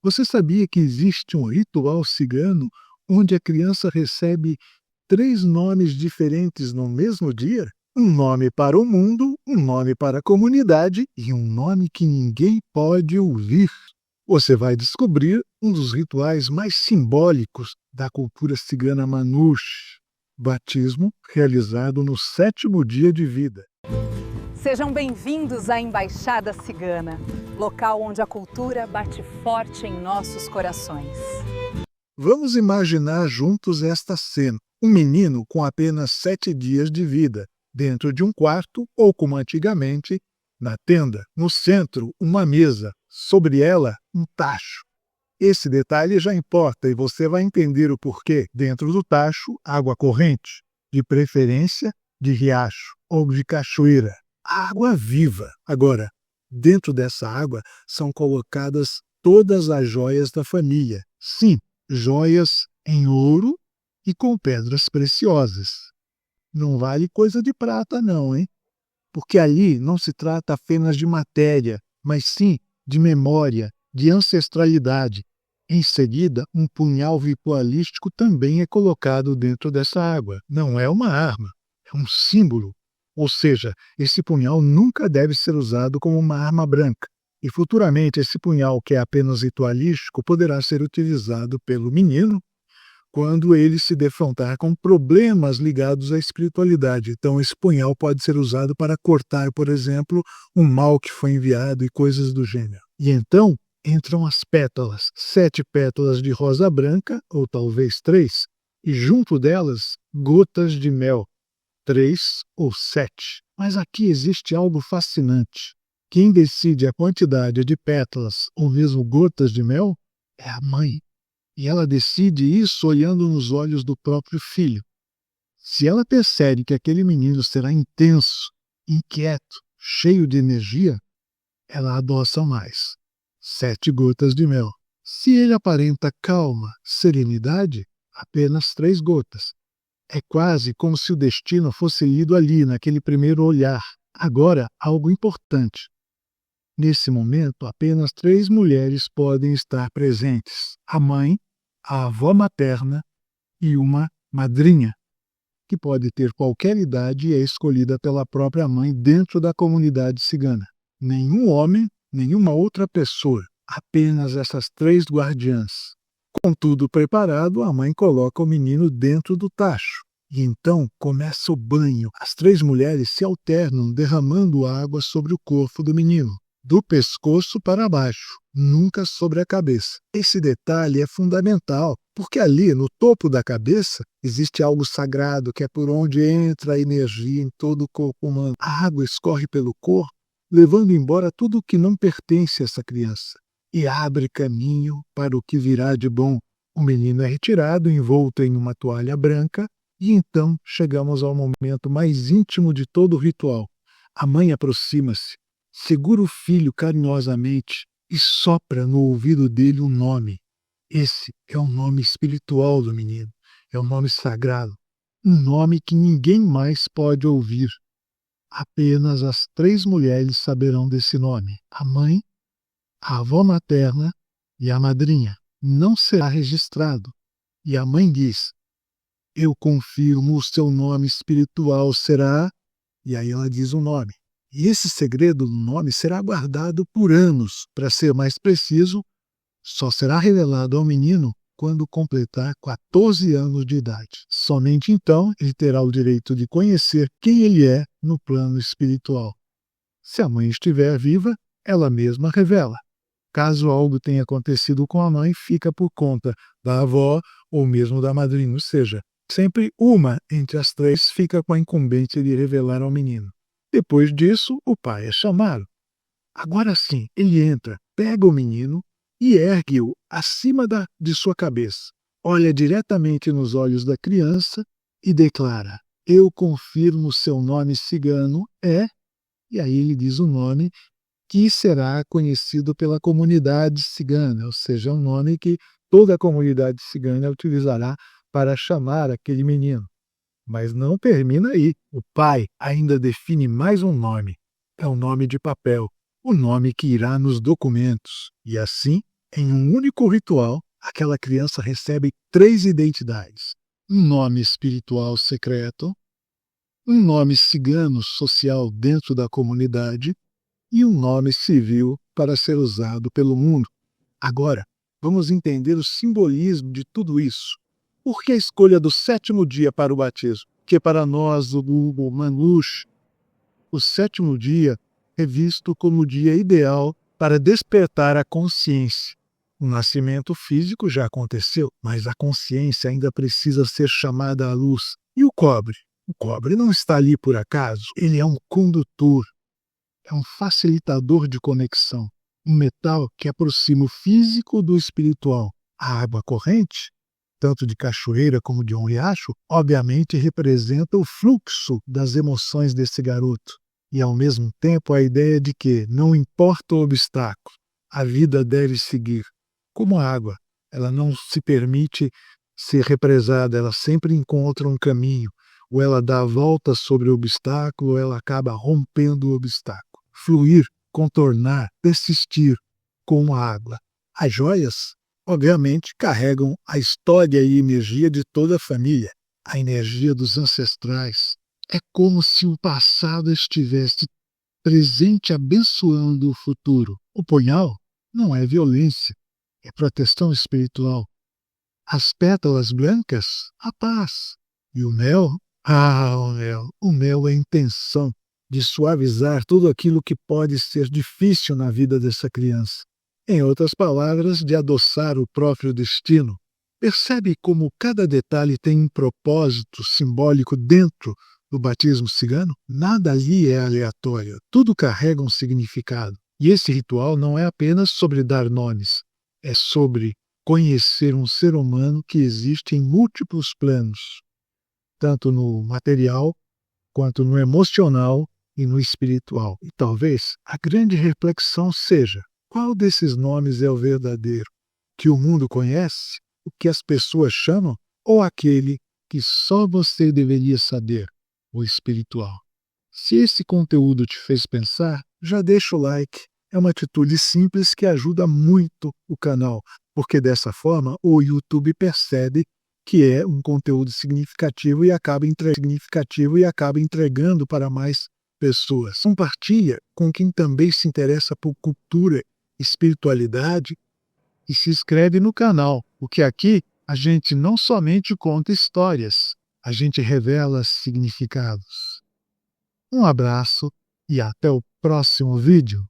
Você sabia que existe um ritual cigano onde a criança recebe 3 nomes diferentes no mesmo dia? Um nome para o mundo, um nome para a comunidade e um nome que ninguém pode ouvir. Você vai descobrir um dos rituais mais simbólicos da cultura cigana Manouche, batismo realizado no 7º dia de vida. Sejam bem-vindos à Embaixada Cigana, local onde a cultura bate forte em nossos corações. Vamos imaginar juntos esta cena. Um menino com apenas 7 dias de vida, dentro de um quarto ou, como antigamente, na tenda. No centro, uma mesa, sobre ela, um tacho. Esse detalhe já importa e você vai entender o porquê. Dentro do tacho, água corrente, de preferência de riacho ou de cachoeira. Água viva. Agora, dentro dessa água são colocadas todas as joias da família. Sim, joias em ouro e com pedras preciosas. Não vale coisa de prata não, hein? Porque ali não se trata apenas de matéria, mas sim de memória, de ancestralidade. Em seguida, um punhal ritualístico também é colocado dentro dessa água. Não é uma arma, é um símbolo. Ou seja, esse punhal nunca deve ser usado como uma arma branca. E futuramente esse punhal, que é apenas ritualístico, poderá ser utilizado pelo menino quando ele se defrontar com problemas ligados à espiritualidade. Então esse punhal pode ser usado para cortar, por exemplo, um mal que foi enviado e coisas do gênero. E então entram as pétalas, 7 pétalas de rosa branca, ou talvez 3, e junto delas gotas de mel. 3 ou 7. Mas aqui existe algo fascinante. Quem decide a quantidade de pétalas ou mesmo gotas de mel é a mãe. E ela decide isso olhando nos olhos do próprio filho. Se ela percebe que aquele menino será intenso, inquieto, cheio de energia, ela adoça mais. 7 gotas de mel. Se ele aparenta calma, serenidade, apenas 3 gotas. É quase como se o destino fosse lido ali, naquele primeiro olhar. Agora, algo importante. Nesse momento, apenas 3 mulheres podem estar presentes: a mãe, a avó materna e uma madrinha, que pode ter qualquer idade e é escolhida pela própria mãe dentro da comunidade cigana. Nenhum homem, nenhuma outra pessoa, apenas essas 3 guardiãs. Com tudo preparado, a mãe coloca o menino dentro do tacho. E então começa o banho. As 3 mulheres se alternam, derramando água sobre o corpo do menino, do pescoço para baixo, nunca sobre a cabeça. Esse detalhe é fundamental, porque ali, no topo da cabeça, existe algo sagrado, que é por onde entra a energia em todo o corpo humano. A água escorre pelo corpo, levando embora tudo o que não pertence a essa criança, e abre caminho para o que virá de bom. O menino é retirado, envolto em uma toalha branca, e então chegamos ao momento mais íntimo de todo o ritual. A mãe aproxima-se, segura o filho carinhosamente e sopra no ouvido dele um nome. Esse é o nome espiritual do menino, é o nome sagrado, um nome que ninguém mais pode ouvir. Apenas as 3 mulheres saberão desse nome: a mãe, a avó materna e a madrinha. Não será registrado. E a mãe diz: eu confirmo, o seu nome espiritual será... E aí ela diz o nome. E esse segredo do nome será guardado por anos. Para ser mais preciso, só será revelado ao menino quando completar 14 anos de idade. Somente então ele terá o direito de conhecer quem ele é no plano espiritual. Se a mãe estiver viva, ela mesma revela. Caso algo tenha acontecido com a mãe, fica por conta da avó ou mesmo da madrinha, ou seja, sempre uma entre as 3 fica com a incumbência de revelar ao menino. Depois disso, o pai é chamado. Agora sim, ele entra, pega o menino e ergue-o acima de sua cabeça. Olha diretamente nos olhos da criança e declara: eu confirmo seu nome cigano é... E aí ele diz o nome que será conhecido pela comunidade cigana, ou seja, um nome que toda a comunidade cigana utilizará para chamar aquele menino. Mas não termina aí. O pai ainda define mais um nome. É o nome de papel, o nome que irá nos documentos. E assim, Em um único ritual, aquela criança recebe 3 identidades: um nome espiritual secreto, um nome cigano social dentro da comunidade e um nome civil para ser usado pelo mundo. Agora, vamos entender o simbolismo de tudo isso. Por que a escolha do 7º dia para o batismo? Porque para nós, o Manlush, o 7º dia é visto como o dia ideal para despertar a consciência. O nascimento físico já aconteceu, mas a consciência ainda precisa ser chamada à luz. E o cobre? O cobre não está ali por acaso. Ele é um condutor, é um facilitador de conexão. Um metal que aproxima o físico do espiritual. A água corrente, tanto de cachoeira como de um riacho, obviamente representa o fluxo das emoções desse garoto. E, ao mesmo tempo, a ideia de que, não importa o obstáculo, a vida deve seguir. Como a água, ela não se permite ser represada, ela sempre encontra um caminho. Ou ela dá a volta sobre o obstáculo, ou ela acaba rompendo o obstáculo. Fluir, contornar, persistir, como a água. As joias, obviamente, carregam a história e energia de toda a família, a energia dos ancestrais. É como se o passado estivesse presente abençoando o futuro. O punhal não é violência, é proteção espiritual. As pétalas brancas, a paz. E o mel? O mel. O mel é a intenção de suavizar tudo aquilo que pode ser difícil na vida dessa criança. Em outras palavras, de adoçar o próprio destino. Percebe como cada detalhe tem um propósito simbólico dentro do batismo cigano? Nada ali é aleatório, tudo carrega um significado. E esse ritual não é apenas sobre dar nomes, é sobre conhecer um ser humano que existe em múltiplos planos, tanto no material, quanto no emocional e no espiritual. E talvez a grande reflexão seja: qual desses nomes é o verdadeiro? Que o mundo conhece? O que as pessoas chamam? Ou aquele que só você deveria saber? O espiritual. Se esse conteúdo te fez pensar, já deixa o like. É uma atitude simples que ajuda muito o canal, porque dessa forma o YouTube percebe que é um conteúdo significativo e acaba entregando para mais pessoas. Compartilha com quem também se interessa por cultura, espiritualidade e se inscreve no canal, porque aqui a gente não somente conta histórias, a gente revela significados. Um abraço e até o próximo vídeo.